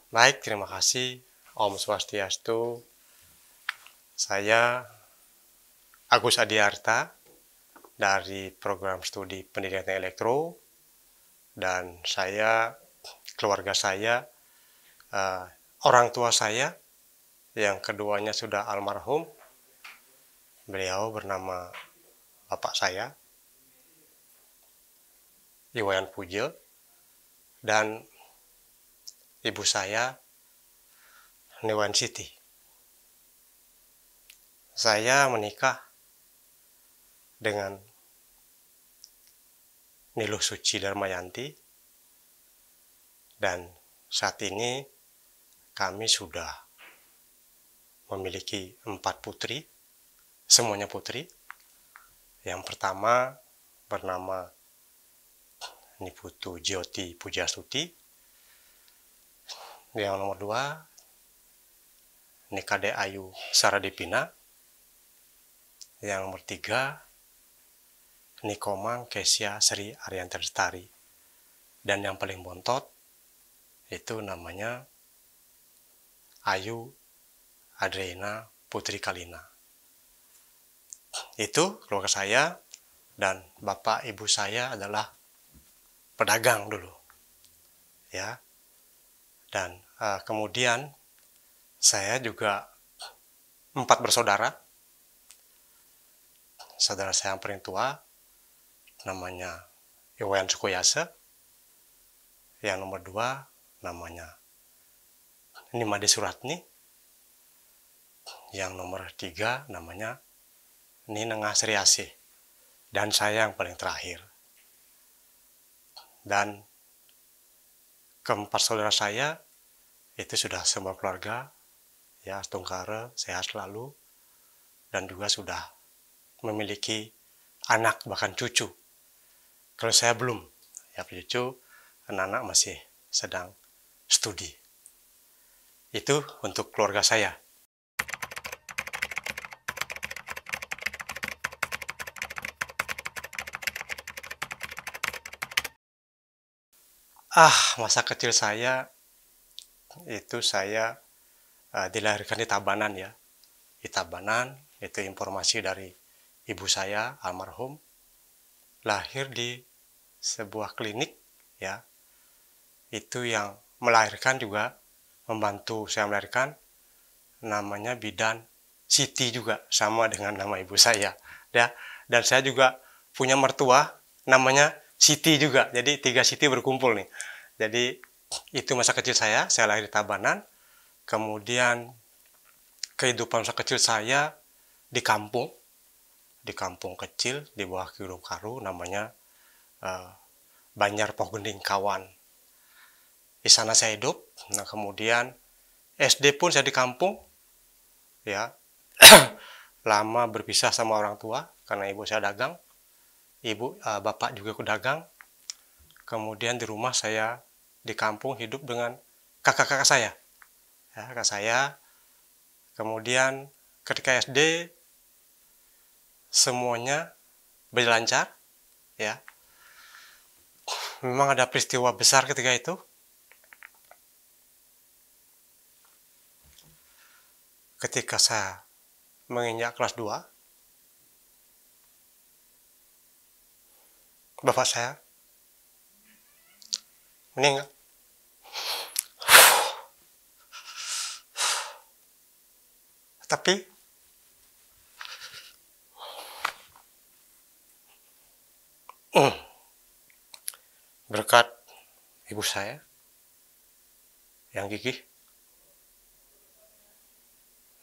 Baik, terima kasih. Om Swastiastu. Saya Agus Adiarta dari program studi pendidikan elektro, dan keluarga saya, orang tua saya, yang keduanya sudah almarhum. Beliau bernama bapak saya, Iwayan Pujil, dan ibu saya, Newan Siti. Saya menikah dengan Niluh Suci Darmayanti, dan saat ini kami sudah memiliki 4 putri, semuanya putri. Yang pertama bernama Niputu Jyoti Pujastuti. Yang nomor 2 Nikade Ayu Saradipina. Yang nomor 3 Nikomang Kesya Sri Ariyanti Lestari. Dan yang paling bontot itu namanya Ayu Adriana Putri Kalina. Itu keluarga saya, dan bapak ibu saya adalah pedagang dulu, ya. Dan kemudian saya juga 4 bersaudara. Saudara saya yang paling tua namanya Iwayan Sukoyase. Yang nomor 2 namanya Nimade Suratni. Yang nomor 3 namanya Ninengah Sriasih. Dan saya yang paling terakhir. Dan keempat saudara saya itu sudah semua keluarga, ya, tungkara, sehat selalu, dan juga sudah memiliki anak, bahkan cucu. Kalau saya belum, ya, cucu, anak-anak masih sedang studi. Itu untuk keluarga saya. Masa kecil saya itu saya dilahirkan di Tabanan, ya. Di Tabanan, itu informasi dari ibu saya almarhum, lahir di sebuah klinik, ya. Itu yang melahirkan juga membantu saya melahirkan, namanya Bidan Siti juga, sama dengan nama ibu saya, ya. Dan saya juga punya mertua namanya Siti juga, jadi 3 Siti berkumpul nih. Jadi itu masa kecil saya lahir di Tabanan. Kemudian kehidupan masa kecil saya di kampung kecil di bawah Gunung Karu, namanya Banjar Pohgending Kawan. Di sana saya hidup. Nah, kemudian SD pun saya di kampung, ya. Lama berpisah sama orang tua karena ibu saya dagang, bapak juga pedagang. Kemudian di rumah saya di kampung hidup dengan kakak-kakak saya, ya, kakak saya. Kemudian ketika SD semuanya berlancar, ya. Memang ada peristiwa besar ketika itu. Ketika saya menginjak kelas 2, bapak saya meninggal. Tapi berkat ibu saya yang gigih,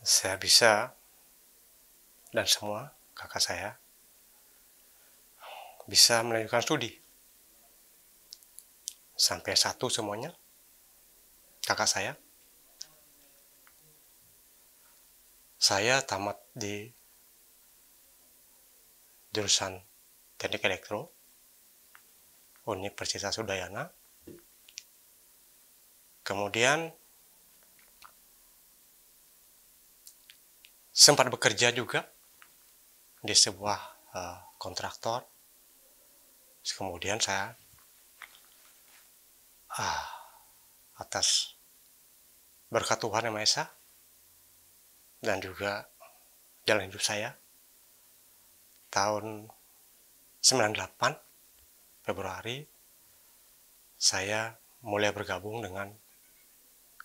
saya bisa dan semua kakak saya bisa melanjutkan studi sampai satu semuanya kakak saya. Saya tamat di jurusan Teknik Elektro Universitas Udayana. Kemudian sempat bekerja juga di sebuah kontraktor. Kemudian saya atas berkat Tuhan Yang Maha Esa dan juga jalan hidup saya, tahun 98 Februari saya mulai bergabung dengan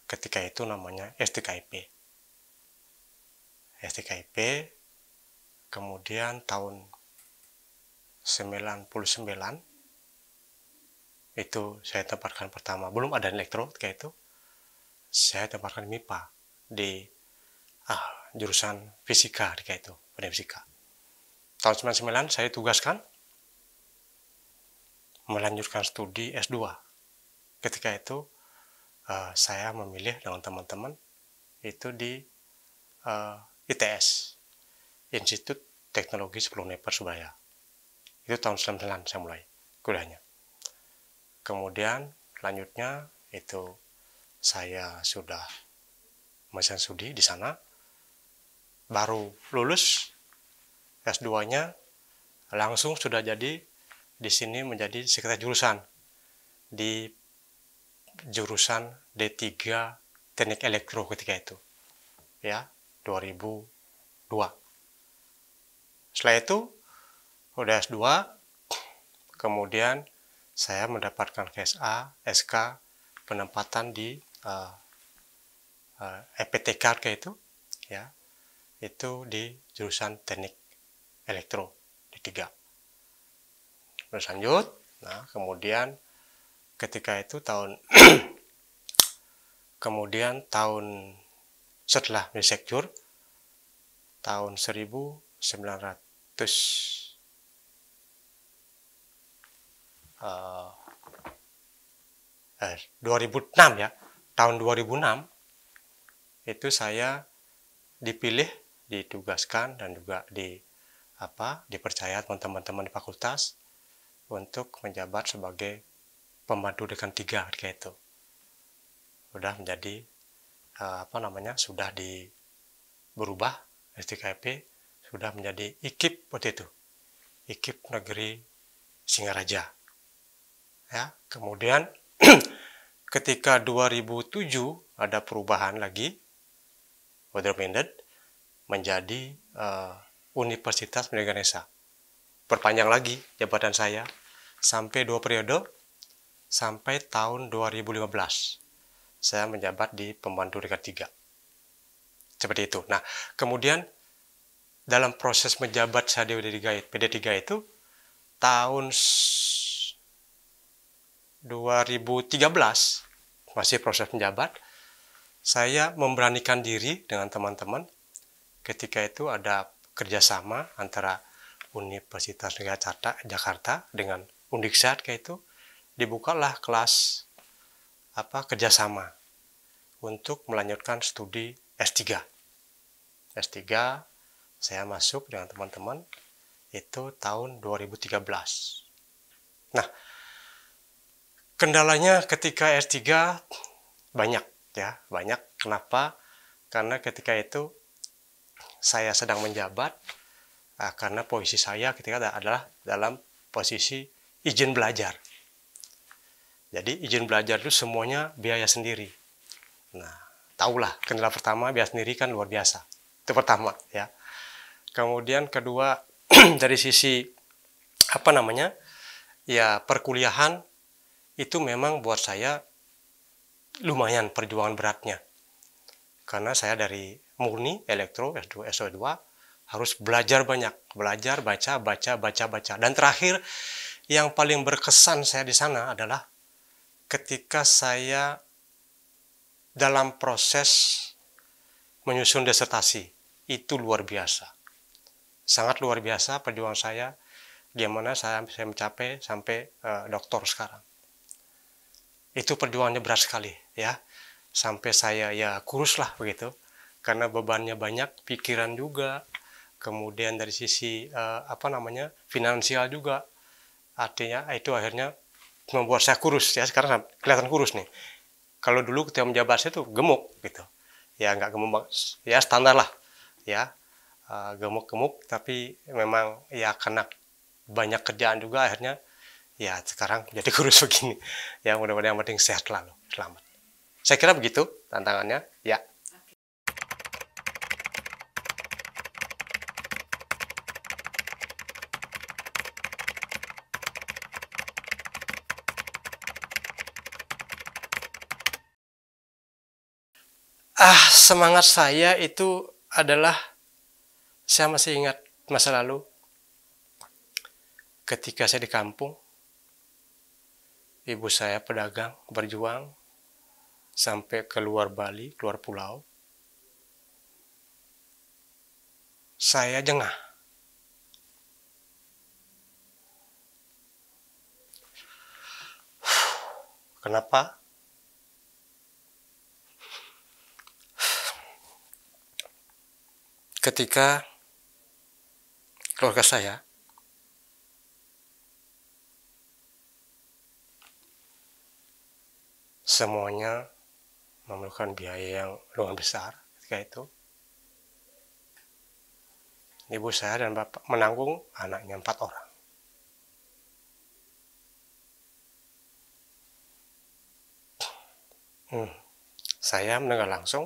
ketika itu namanya STKIP. Kemudian tahun 99 itu saya tempatkan pertama, belum ada elektro ketika itu, saya tempatkan MIPA di jurusan fisika ketika itu, pada fisika. Tahun 99 saya tugaskan melanjutkan studi S2. Ketika itu saya memilih dengan teman-teman itu di ITS, Institut Teknologi 10 Uniper Surabaya. Itu tahun 99 saya mulai kuliahnya. Kemudian lanjutnya itu saya sudah melanjutkan studi di sana, baru lulus S2-nya langsung sudah jadi di sini menjadi sekretaris jurusan di jurusan D3 Teknik Elektro ketika itu, ya 2002. Setelah itu udah S2, kemudian saya mendapatkan KSA, SK penempatan di EPTK kayak itu, ya, itu di jurusan Teknik Elektro D3. Terus lanjut, nah kemudian ketika itu kemudian tahun setelah Sekjur tahun 2006 ya, tahun 2006 itu saya dipilih, ditugaskan dan juga dipercaya teman-teman di fakultas untuk menjabat sebagai pembantu dekan 3 ketika itu. Sudah menjadi sudah berubah STKIP, sudah menjadi IKIP waktu itu, IKIP Negeri Singaraja. Ya, kemudian ketika 2007 ada perubahan lagi, menjadi Universitas Pendidikan Ganesha. Perpanjang lagi jabatan saya sampai 2 periode, sampai tahun 2015 saya menjabat di pembantu dekan 3. Seperti itu. Nah, kemudian dalam proses menjabat saya di PD3 itu tahun 2013 masih proses menjabat, saya memberanikan diri dengan teman-teman. Ketika itu ada kerjasama antara Universitas Negara Jakarta dengan Undiksat kayak itu, dibukalah kelas kerjasama untuk melanjutkan studi S3. S3 saya masuk dengan teman-teman itu tahun 2013. Nah, kendalanya ketika S3 banyak. Kenapa? Karena ketika itu saya sedang menjabat, karena posisi saya ketika adalah dalam posisi izin belajar. Jadi izin belajar itu semuanya biaya sendiri. Nah, tahulah kendala pertama biaya sendiri kan luar biasa. Itu pertama ya. Kemudian kedua dari sisi perkuliahan itu memang buat saya lumayan perjuangan beratnya. Karena saya dari murni elektro S2 SO2 harus belajar banyak, belajar baca. Dan terakhir yang paling berkesan saya di sana adalah ketika saya dalam proses menyusun disertasi. Itu luar biasa. Sangat luar biasa perjuangan saya, gimana saya mencapai sampai doktor sekarang. Itu perjuangannya berat sekali ya. Sampai saya ya kurus lah begitu. Karena bebannya banyak, pikiran juga. Kemudian dari sisi finansial juga. Artinya itu akhirnya membuat saya kurus ya. Sekarang kelihatan kurus nih. Kalau dulu ketika menjabat saya tuh gemuk gitu. Ya nggak gemuk, ya standar lah ya. Gemuk-gemuk, tapi memang ya karena banyak kerjaan juga akhirnya ya sekarang jadi kurus begini. Ya mudah-mudahan yang penting sehat lalu, selamat. Saya kira begitu tantangannya. Ya. Semangat saya itu adalah, saya masih ingat masa lalu ketika saya di kampung, ibu saya pedagang, berjuang sampai keluar Bali, keluar pulau. Saya jengah. Kenapa? Ketika keluarga saya semuanya memerlukan biaya yang lumayan besar ketika itu, ibu saya dan bapak menanggung anaknya 4 orang. Saya mendengar langsung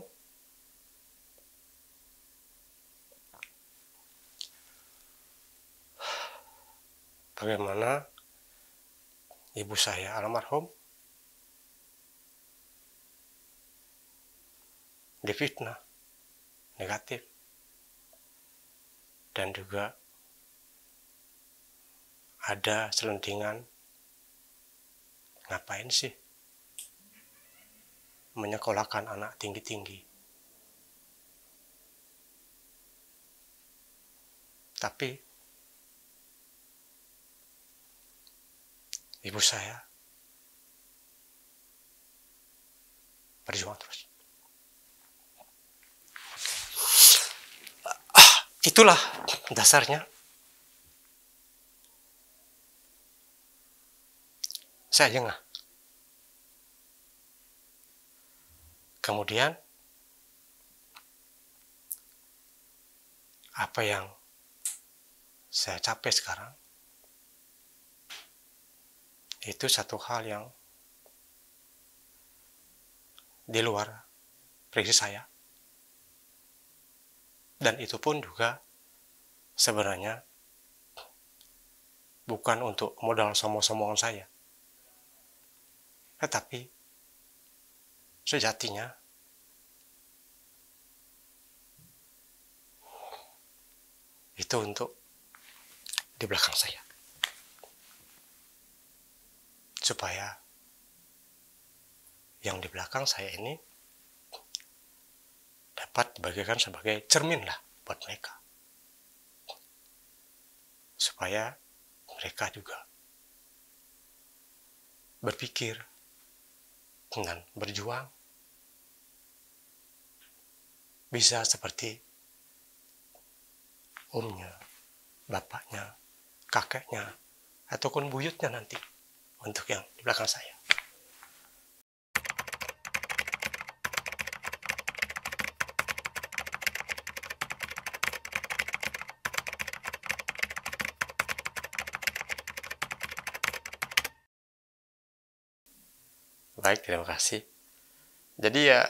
bagaimana ibu saya almarhum difitnah negatif, dan juga ada selentingan, ngapain sih menyekolahkan anak tinggi-tinggi. Tapi ibu saya berjuang terus. Itulah dasarnya saya jengah. Kemudian apa yang saya capai sekarang itu satu hal yang di luar prediksi saya. Dan itu pun juga sebenarnya bukan untuk modal sombong-sombongan saya. Tetapi sejatinya itu untuk di belakang saya. Supaya yang di belakang saya ini dapat dibagikan sebagai cermin lah buat mereka. Supaya mereka juga berpikir dan berjuang bisa seperti omnya, bapaknya, kakeknya, ataupun buyutnya nanti untuk yang di belakang saya. Baik, terima kasih. Jadi ya,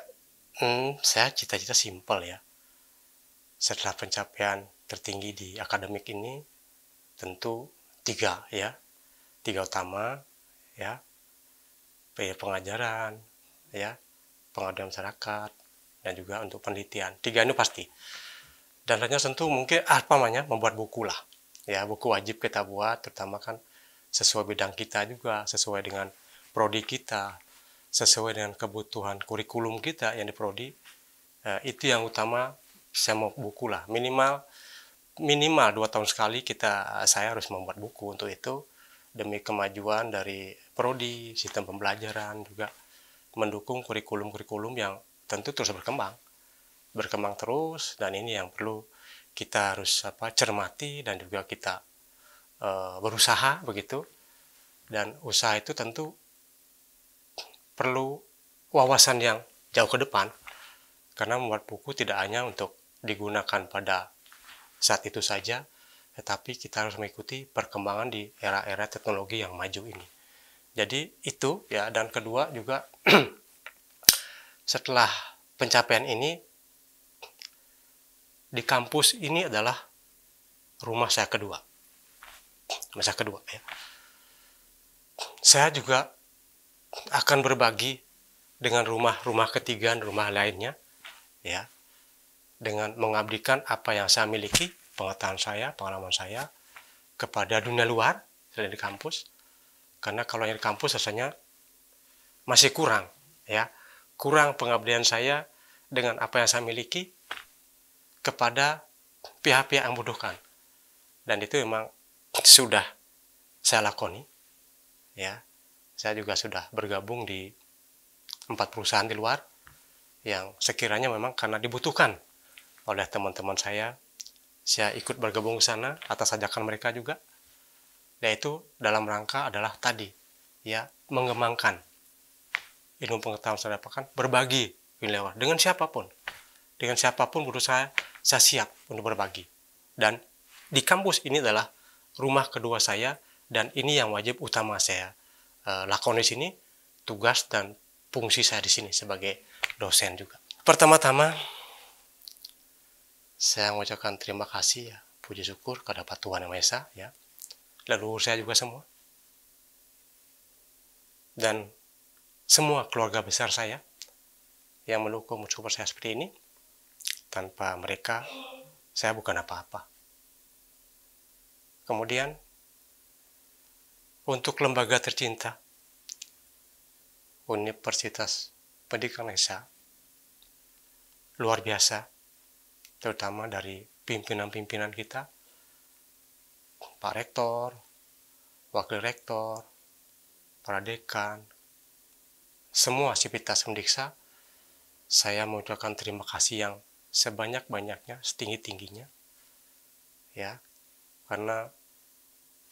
saya cita-cita simpel ya. Setelah pencapaian tertinggi di akademik ini, tentu 3 ya. 3 utama ya. Pengajaran ya, pengabdian masyarakat, dan juga untuk penelitian. 3 ini pasti. Dan lainnya tentu mungkin membuat buku lah. Ya, buku wajib kita buat, terutama kan sesuai bidang kita juga, sesuai dengan prodi kita, sesuai dengan kebutuhan kurikulum kita yang di prodi. Itu yang utama, saya mau buku lah. Minimal 2 tahun sekali saya harus membuat buku untuk itu, demi kemajuan dari prodi, sistem pembelajaran, juga mendukung kurikulum-kurikulum yang tentu terus berkembang terus, dan ini yang perlu kita harus cermati dan juga kita berusaha begitu. Dan usaha itu tentu perlu wawasan yang jauh ke depan, karena membuat buku tidak hanya untuk digunakan pada saat itu saja, tetapi kita harus mengikuti perkembangan di era-era teknologi yang maju ini. Jadi itu ya. Dan kedua juga, setelah pencapaian ini, di kampus ini adalah rumah saya kedua. Ya. Saya juga akan berbagi dengan rumah ketiga dan rumah lainnya, ya, dengan mengabdikan apa yang saya miliki, pengetahuan saya, pengalaman saya, kepada dunia luar selain di kampus. Karena kalau yang di kampus rasanya masih kurang, ya, kurang pengabdian saya dengan apa yang saya miliki kepada pihak-pihak yang membutuhkan. Dan itu memang sudah saya lakoni, ya. Saya juga sudah bergabung di 4 perusahaan di luar yang sekiranya memang karena dibutuhkan oleh teman-teman saya ikut bergabung ke sana atas ajakan mereka juga. Yaitu dalam rangka adalah tadi, ya, mengembangkan ilmu pengetahuan saya dapatkan, berbagi dengan siapapun. Dengan siapapun menurut saya siap untuk berbagi. Dan di kampus ini adalah rumah kedua saya, dan ini yang wajib utama saya lakoni di sini, tugas dan fungsi saya di sini sebagai dosen juga. Pertama-tama, saya mengucapkan terima kasih, ya, puji syukur kepada Tuhan Yang Maha Esa, ya, leluhur saya juga semua, dan semua keluarga besar saya yang mendukung support saya seperti ini. Tanpa mereka, saya bukan apa-apa. Kemudian, untuk lembaga tercinta, Universitas Pendidikan Indonesia, luar biasa, terutama dari pimpinan-pimpinan kita, Pak Rektor, Wakil Rektor, para dekan, semua sivitas mendiksa, saya mengucapkan terima kasih yang sebanyak-banyaknya, setinggi-tingginya, ya, karena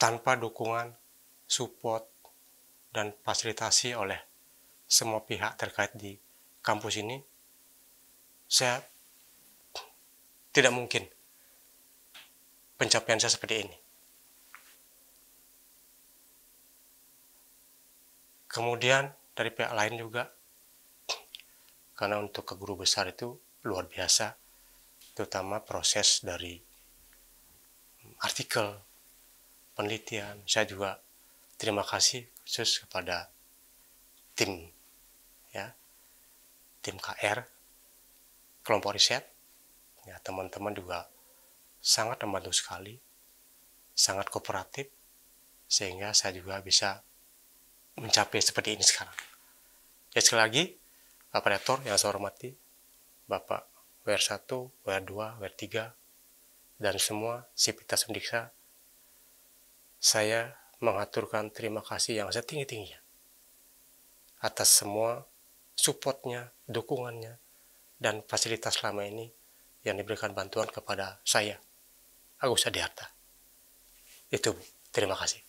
tanpa dukungan, support, dan fasilitasi oleh semua pihak terkait di kampus ini, saya tidak mungkin pencapaian saya seperti ini. Kemudian dari pihak lain juga, karena untuk ke guru besar itu luar biasa, terutama proses dari artikel, penelitian. Saya juga terima kasih khusus kepada tim, ya, tim KR, kelompok riset, ya, teman-teman juga sangat membantu sekali, sangat kooperatif, sehingga saya juga bisa mencapai seperti ini sekarang. Ya, sekali lagi, Bapak Rektor yang saya hormati, Bapak WR1, WR2, WR3, dan semua sivitas mendiksa, saya mengaturkan terima kasih yang setinggi-tingginya atas semua supportnya, dukungannya, dan fasilitas selama ini yang diberikan bantuan kepada saya, Agus Adiharta. Itu, Bu. Terima kasih.